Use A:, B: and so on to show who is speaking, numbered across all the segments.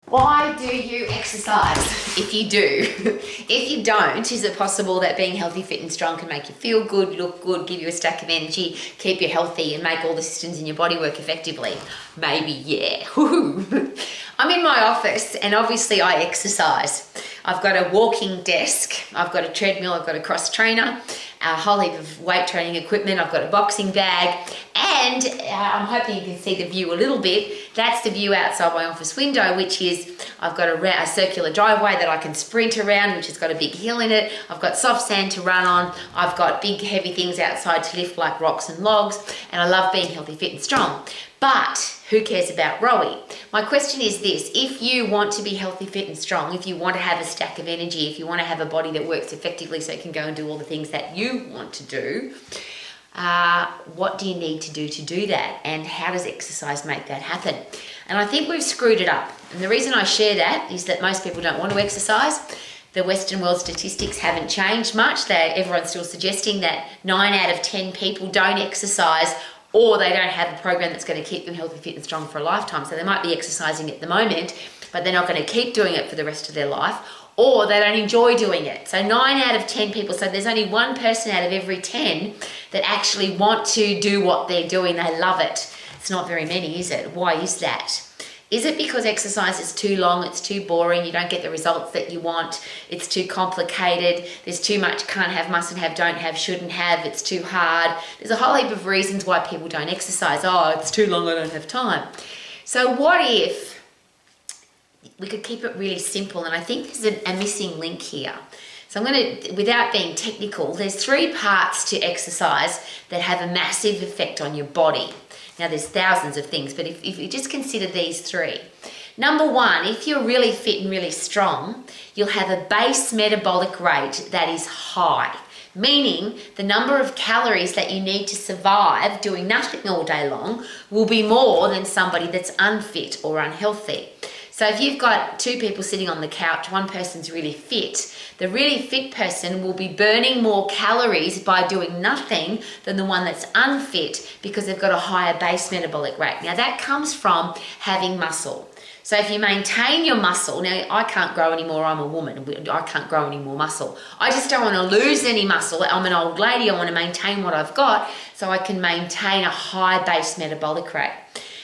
A: Why do you exercise? If you do. If you don't, is it possible that being healthy, fit and strong can make you feel good, look good, give you a stack of energy, keep you healthy and make all the systems in your body work effectively? Maybe, yeah. I'm in my office and obviously I exercise. I've got a walking desk, I've got a treadmill, I've got a cross trainer, a whole heap of weight training equipment, I've got a boxing bag, and I'm hoping you can see the view a little bit. That's the view outside my office window, which is I've got a circular driveway that I can sprint around, which has got a big hill in it. I've got soft sand to run on. I've got big heavy things outside to lift like rocks and logs, and I love being healthy, fit and strong. But who cares about Rowie? My question is this: if you want to be healthy, fit and strong, if you want to have a stack of energy, if you want to have a body that works effectively so you can go and do all the things that you want to do, what do you need to do that? And how does exercise make that happen? And I think we've screwed it up. And the reason I share that is that most people don't want to exercise. The Western world statistics haven't changed much. Everyone's still suggesting that 9 out of 10 people don't exercise, or they don't have a program that's going to keep them healthy, fit and strong for a lifetime. So they might be exercising at the moment, but they're not going to keep doing it for the rest of their life, or they don't enjoy doing it. So 9 out of 10 people, so there's only one person out of every 10 that actually want to do what they're doing. They love it. It's not very many, is it? Why is that? Is it because exercise is too long, it's too boring, you don't get the results that you want, it's too complicated, there's too much can't have, mustn't have, don't have, shouldn't have, it's too hard. There's a whole heap of reasons why people don't exercise. Oh, it's too long, I don't have time. So what if we could keep it really simple? And I think there's a missing link here. So I'm going to, without being technical, there's 3 parts to exercise that have a massive effect on your body. Now there's thousands of things, but if you just consider these 3. Number 1, if you're really fit and really strong, you'll have a base metabolic rate that is high, meaning the number of calories that you need to survive doing nothing all day long will be more than somebody that's unfit or unhealthy. So if you've got 2 people sitting on the couch, one person's really fit, the really fit person will be burning more calories by doing nothing than the one that's unfit because they've got a higher base metabolic rate. Now that comes from having muscle. So if you maintain your muscle, now I can't grow anymore, I'm a woman, I can't grow any more muscle. I just don't want to lose any muscle. I'm an old lady, I want to maintain what I've got so I can maintain a high base metabolic rate.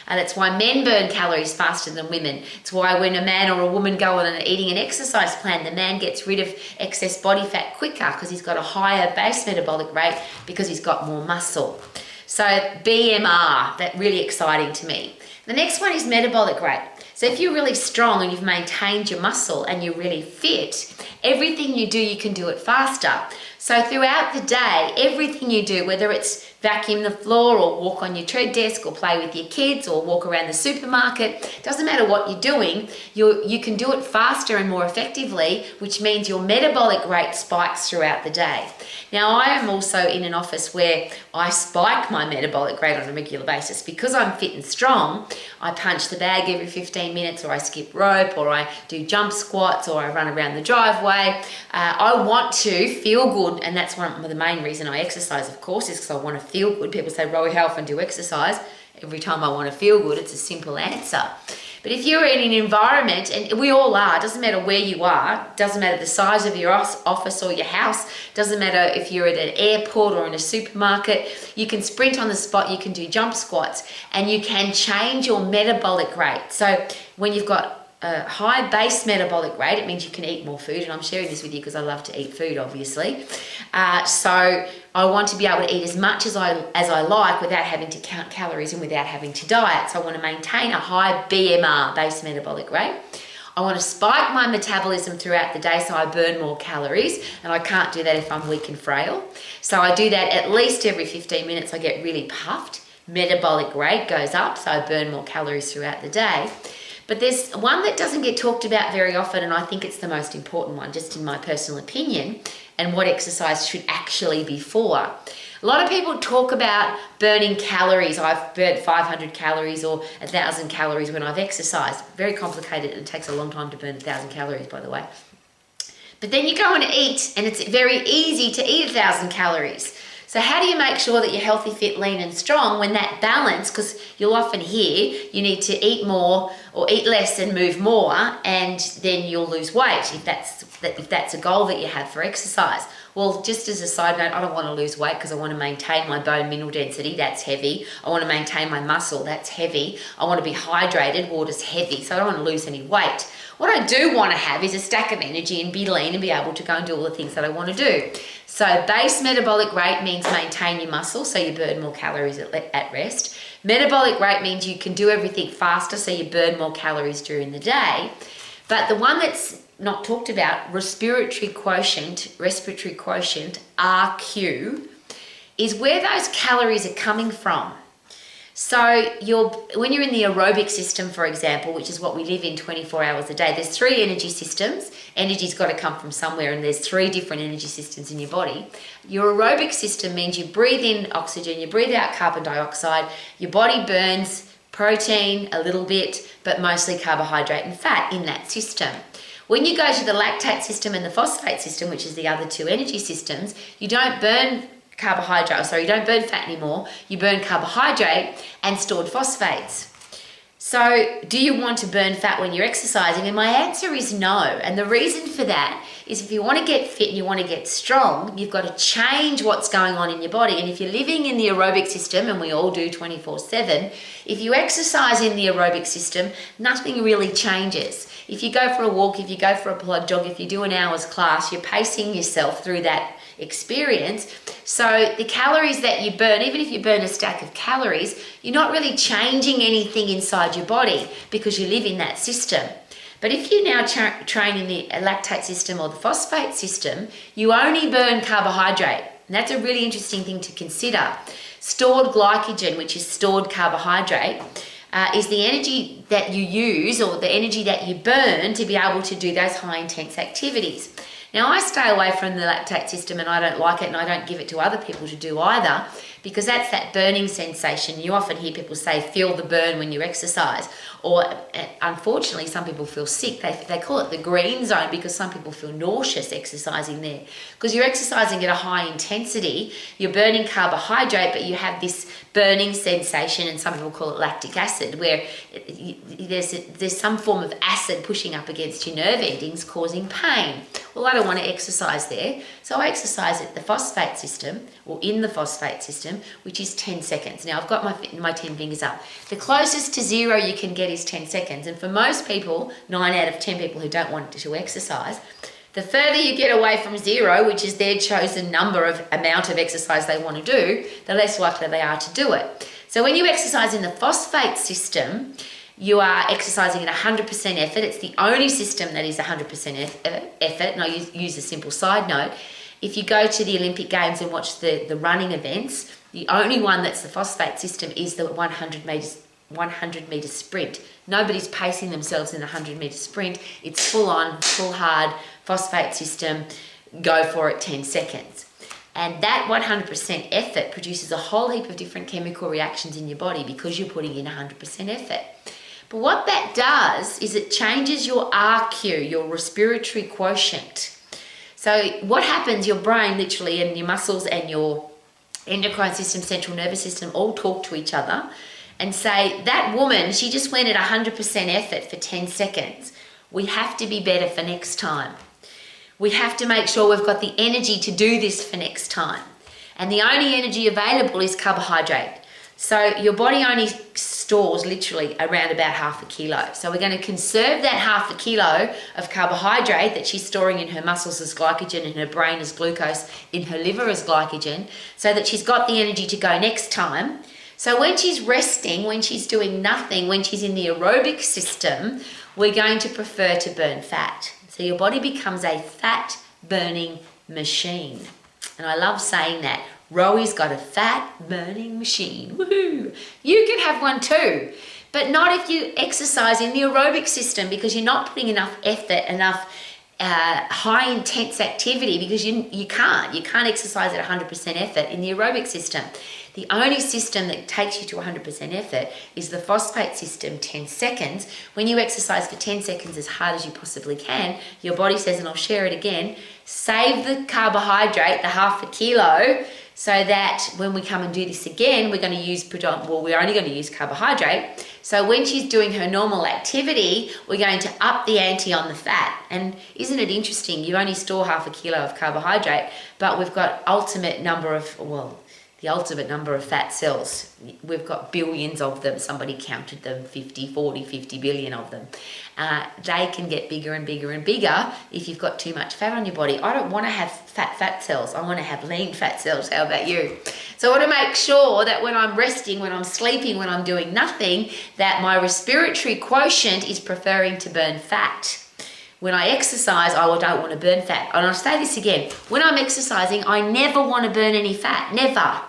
A: And that's why men burn calories faster than women. It's why when a man or a woman go on an eating and exercise plan, the man gets rid of excess body fat quicker because he's got a higher base metabolic rate because he's got more muscle. So BMR, that's really exciting to me. The next one is metabolic rate. So if you're really strong and you've maintained your muscle and you're really fit, everything you do, you can do it faster. So throughout the day, everything you do, whether it's vacuum the floor or walk on your tread desk or play with your kids or walk around the supermarket, doesn't matter what you're doing, you can do it faster and more effectively, which means your metabolic rate spikes throughout the day. Now, I am also in an office where I spike my metabolic rate on a regular basis. Because I'm fit and strong, I punch the bag every 15 minutes, or I skip rope, or I do jump squats, or I run around the driveway. I want to feel good, and that's one of the main reason I exercise, of course, is because I want to feel good. People say, Rowie, how often do you exercise? Every time I want to feel good. It's a simple answer. But if you're in an environment, and we all are, doesn't matter where you are, doesn't matter the size of your office or your house, doesn't matter if you're at an airport or in a supermarket, you can sprint on the spot, you can do jump squats, and you can change your metabolic rate. So when you've got a high base metabolic rate, it means you can eat more food, and I'm sharing this with you because I love to eat food, obviously. So I want to be able to eat as much as I like without having to count calories and without having to diet. So I want to maintain a high BMR, base metabolic rate. I want to spike my metabolism throughout the day so I burn more calories, and I can't do that if I'm weak and frail. So I do that at least every 15 minutes. I get really puffed. Metabolic rate goes up, so I burn more calories throughout the day. But there's one that doesn't get talked about very often, and I think it's the most important one, just in my personal opinion, and what exercise should actually be for. A lot of people talk about burning calories. I've burnt 500 calories or 1,000 calories when I've exercised. Very complicated, and it takes a long time to burn 1,000 calories, by the way. But then you go and eat, and it's very easy to eat 1,000 calories. So how do you make sure that you're healthy, fit, lean and strong when that balance, because you'll often hear you need to eat more or eat less and move more, and then you'll lose weight if that's a goal that you have for exercise. Well, just as a side note, I don't want to lose weight because I want to maintain my bone mineral density, that's heavy. I want to maintain my muscle, that's heavy. I want to be hydrated, water's heavy, so I don't want to lose any weight. What I do want to have is a stack of energy and be lean and be able to go and do all the things that I want to do. So base metabolic rate means maintain your muscle, so you burn more calories at rest. Metabolic rate means you can do everything faster, so you burn more calories during the day. But the one that's not talked about, respiratory quotient, RQ, is where those calories are coming from. So when you're in the aerobic system, for example, which is what we live in 24 hours a day, there's 3 energy systems. Energy's got to come from somewhere, and there's 3 different energy systems in your body. Your aerobic system means you breathe in oxygen, you breathe out carbon dioxide, your body burns protein a little bit, but mostly carbohydrate and fat in that system. When you go to the lactate system and the phosphate system, which is the other 2 energy systems, you don't burn you don't burn fat anymore, you burn carbohydrate and stored phosphates. So do you want to burn fat when you're exercising? And my answer is no. And the reason for that is if you want to get fit and you want to get strong, you've got to change what's going on in your body. And if you're living in the aerobic system, and we all do 24/7, if you exercise in the aerobic system, nothing really changes. If you go for a walk, if you go for a plod jog, if you do an hour's class, you're pacing yourself through that experience. So the calories that you burn, even if you burn a stack of calories, you're not really changing anything inside your body because you live in that system. But if you now train in the lactate system or the phosphate system, you only burn carbohydrate. And that's a really interesting thing to consider. Stored glycogen, which is stored carbohydrate, is the energy that you use or the energy that you burn to be able to do those high intense activities. Now, I stay away from the lactate system and I don't like it, and I don't give it to other people to do either, because that's that burning sensation. You often hear people say, feel the burn when you exercise. Or unfortunately, some people feel sick. They call it the green zone because some people feel nauseous exercising there. Because you're exercising at a high intensity, you're burning carbohydrate, but you have this burning sensation, and some people call it lactic acid, where there's some form of acid pushing up against your nerve endings causing pain. Well, I don't want to exercise there, so I exercise at the phosphate system, or in the phosphate system, which is 10 seconds. Now, I've got my 10 fingers up. The closest to 0 you can get is 10 seconds, and for most people, 9 out of 10 people who don't want to exercise, the further you get away from 0, which is their chosen amount of exercise they want to do, the less likely they are to do it. So when you exercise in the phosphate system, you are exercising at 100% effort. It's the only system that is 100% effort. And I use a simple side note. If you go to the Olympic Games and watch the running events, the only one that's the phosphate system is the 100 metre sprint. Nobody's pacing themselves in the 100 metre sprint. It's full on, full hard phosphate system. Go for it, 10 seconds. And that 100% effort produces a whole heap of different chemical reactions in your body because you're putting in 100% effort. But what that does is it changes your RQ, your respiratory quotient. So what happens, your brain literally and your muscles and your endocrine system, central nervous system all talk to each other and say, that woman, she just went at 100% effort for 10 seconds. We have to be better for next time. We have to make sure we've got the energy to do this for next time. And the only energy available is carbohydrate. So your body only stores literally around about half a kilo. So we're going to conserve that half a kilo of carbohydrate that she's storing in her muscles as glycogen, in her brain as glucose, in her liver as glycogen, so that she's got the energy to go next time. So when she's resting, when she's doing nothing, when she's in the aerobic system, we're going to prefer to burn fat. So your body becomes a fat burning machine. And I love saying that. Rowi's got a fat burning machine. Woohoo! You can have one too, but not if you exercise in the aerobic system, because you're not putting enough effort, enough high intense activity, because you can't exercise at 100% effort in the aerobic system. The only system that takes you to 100% effort is the phosphate system, 10 seconds. When you exercise for 10 seconds as hard as you possibly can, your body says, and I'll share it again, save the carbohydrate, the half a kilo, so that when we come and do this again, we're going to use we're only going to use carbohydrate. So when she's doing her normal activity, we're going to up the ante on the fat. And isn't it interesting? You only store half a kilo of carbohydrate, but we've got the ultimate number of fat cells. We've got billions of them. Somebody counted them, 50 billion of them. They can get bigger and bigger and bigger if you've got too much fat on your body. I don't want to have fat cells. I want to have lean fat cells. How about you? So I want to make sure that when I'm resting, when I'm sleeping, when I'm doing nothing, that my respiratory quotient is preferring to burn fat. When I exercise, I don't want to burn fat. And I'll say this again. When I'm exercising, I never want to burn any fat. Never.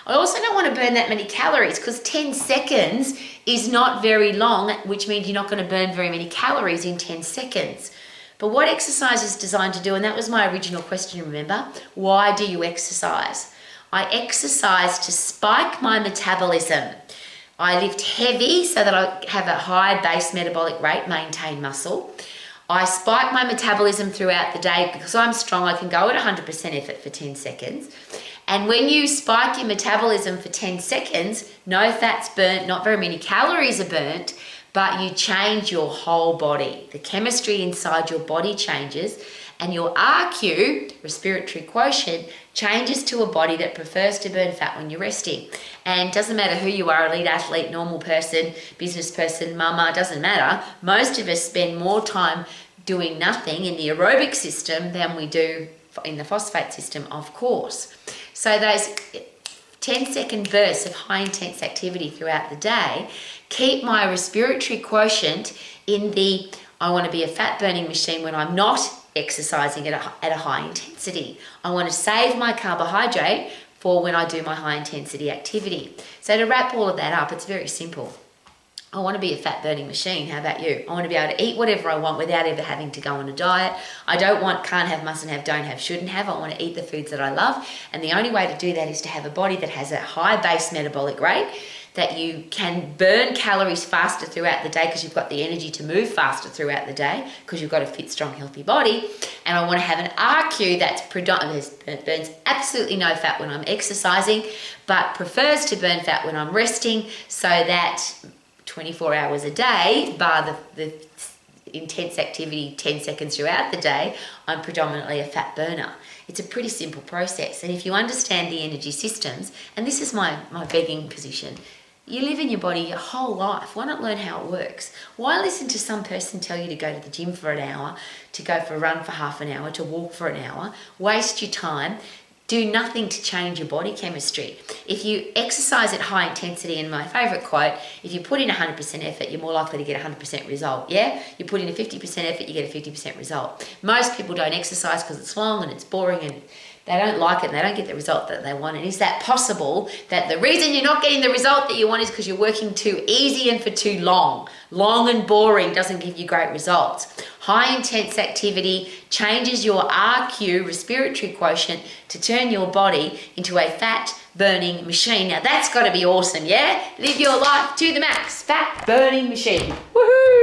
A: I also don't want to burn that many calories because 10 seconds is not very long, which means you're not going to burn very many calories in 10 seconds. But what exercise is designed to do, and that was my original question, remember? Why do you exercise? I exercise to spike my metabolism. I lift heavy so that I have a high base metabolic rate, maintain muscle. I spike my metabolism throughout the day because I'm strong. I can go at 100% effort for 10 seconds. And when you spike your metabolism for 10 seconds, no fat's burnt, not very many calories are burnt, but you change your whole body. The chemistry inside your body changes, and your RQ, respiratory quotient, changes to a body that prefers to burn fat when you're resting. And doesn't matter who you are, elite athlete, normal person, business person, mama, doesn't matter. Most of us spend more time doing nothing in the aerobic system than we do in the phosphate system, of course. So those 10-second bursts of high intense activity throughout the day keep my respiratory quotient in the I want to be a fat burning machine when I'm not exercising at a high intensity. I want to save my carbohydrate for when I do my high intensity activity. So to wrap all of that up, it's very simple. I want to be a fat burning machine. How about you? I want to be able to eat whatever I want without ever having to go on a diet. I don't want can't have, mustn't have, don't have, shouldn't have. I want to eat the foods that I love. And the only way to do that is to have a body that has a high base metabolic rate, that you can burn calories faster throughout the day because you've got the energy to move faster throughout the day because you've got a fit, strong, healthy body. And I want to have an RQ that burns absolutely no fat when I'm exercising, but prefers to burn fat when I'm resting, so that 24 hours a day, bar the intense activity 10 seconds throughout the day, I'm predominantly a fat burner. It's a pretty simple process. And if you understand the energy systems, and this is my begging position, you live in your body your whole life. Why not learn how it works? Why listen to some person tell you to go to the gym for an hour, to go for a run for half an hour, to walk for an hour, waste your time, do nothing to change your body chemistry? If you exercise at high intensity, and my favorite quote, if you put in 100% effort, you're more likely to get a 100% result. Yeah? You put in a 50% effort, you get a 50% result. Most people don't exercise because it's long and it's boring and they don't like it and they don't get the result that they want. And is that possible that the reason you're not getting the result that you want is because you're working too easy and for too long? Long and boring doesn't give you great results. High intense activity changes your RQ, respiratory quotient, to turn your body into a fat burning machine. Now that's got to be awesome, yeah? Live your life to the max. Fat burning machine. Woohoo!